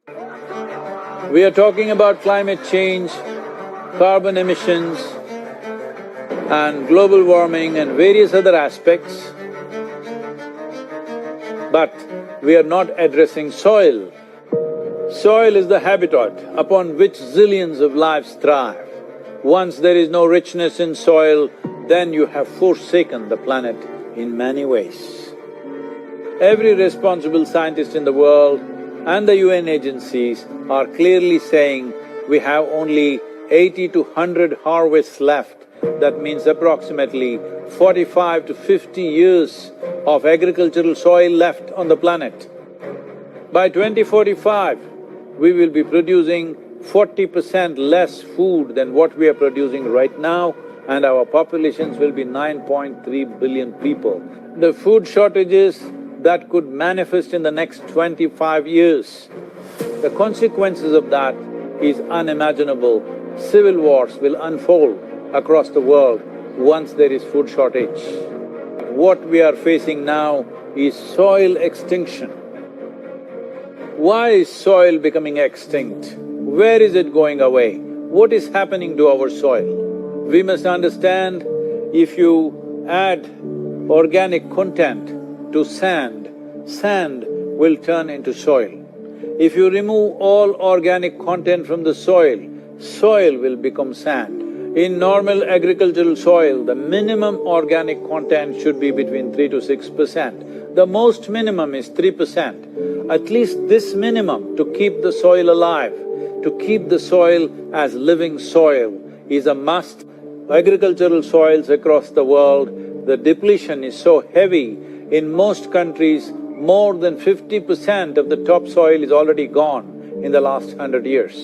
We are talking about climate change, carbon emissions and global warming and various other aspects, but we are not addressing soil. Soil is the habitat upon which zillions of lives thrive. Once there is no richness in soil, then you have forsaken the planet in many ways. Every responsible scientist in the world and the UN agencies are clearly saying we have only 80 to 100 harvests left. That means approximately 45 to 50 years of agricultural soil left on the planet. By 2045, we will be producing 40% less food than what we are producing right now, and our populations will be 9.3 billion people. The food shortages that could manifest in the next 25 years, the consequences of that is unimaginable. Civil wars will unfold across the world once there is food shortage. What we are facing now is soil extinction. Why is soil becoming extinct? Where is it going away? What is happening to our soil? We must understand, if you add organic content to sand, sand will turn into soil. If you remove all organic content from the soil, soil will become sand. In normal agricultural soil, the minimum organic content should be between 3 to 6%. The most minimum is 3%. At least this minimum to keep the soil alive, to keep the soil as living soil is a must. Agricultural soils across the world, the depletion is so heavy. In most countries, more than 50% of the topsoil is already gone in the last 100 years.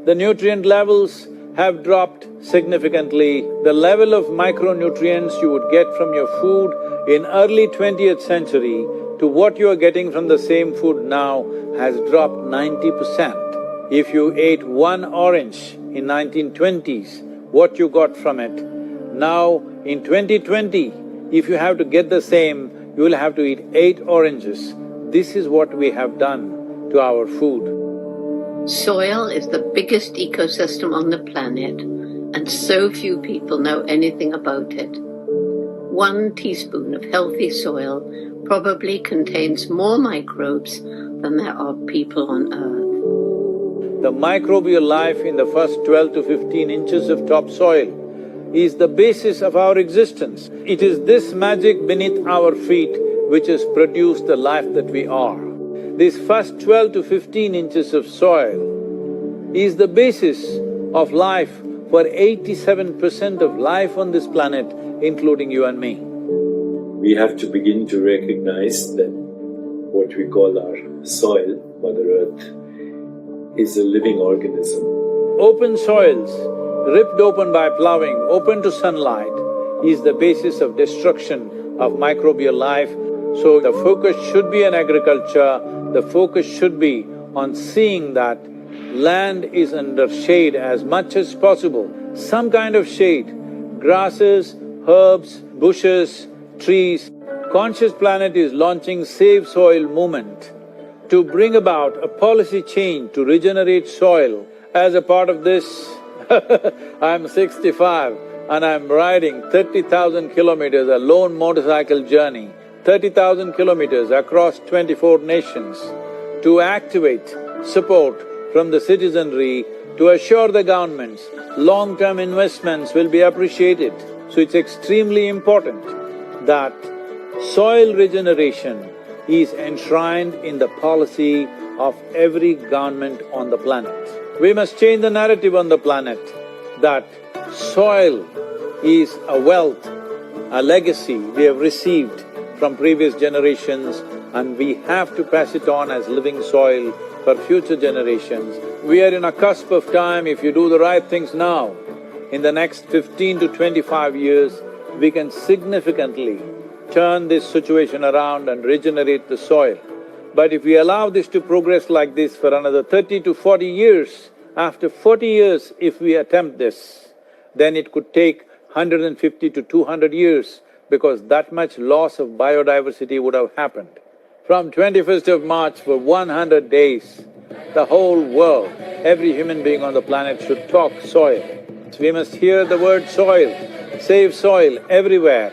The nutrient levels have dropped significantly. The level of micronutrients you would get from your food in early 20th century to what you are getting from the same food now has dropped 90%. If you ate one orange in 1920s, what you got from it, now in 2020, if you have to get the same, you will have to eat 8 oranges. This is what we have done to our food. Soil is the biggest ecosystem on the planet, and so few people know anything about it. 1 teaspoon of healthy soil probably contains more microbes than there are people on Earth. The microbial life in the first 12 to 15 inches of topsoil is the basis of our existence. It is this magic beneath our feet which has produced the life that we are. This first 12 to 15 inches of soil is the basis of life for 87% of life on this planet, including you and me. We have to begin to recognize that what we call our soil, Mother Earth, is a living organism. Open soils, ripped open by ploughing, open to sunlight, is the basis of destruction of microbial life. So the focus should be on agriculture, the focus should be on seeing that land is under shade as much as possible, some kind of shade, grasses, herbs, bushes, trees. Conscious Planet is launching Save Soil movement to bring about a policy change to regenerate soil. As a part of this, I'm 65 and I'm riding 30,000 kilometers, a lone motorcycle journey, 30,000 kilometers across 24 nations to activate support from the citizenry to assure the governments long-term investments will be appreciated. So it's extremely important that soil regeneration is enshrined in the policy of every government on the planet. We must change the narrative on the planet that soil is a wealth, a legacy we have received from previous generations, and we have to pass it on as living soil for future generations. We are in a cusp of time. If you do the right things now, in the next 15 to 25 years, we can significantly turn this situation around and regenerate the soil. But if we allow this to progress like this for another 30 to 40 years, after 40 years if we attempt this, then it could take 150 to 200 years because that much loss of biodiversity would have happened. From 21st of March for 100 days, the whole world, every human being on the planet should talk soil. We must hear the word soil, save soil everywhere.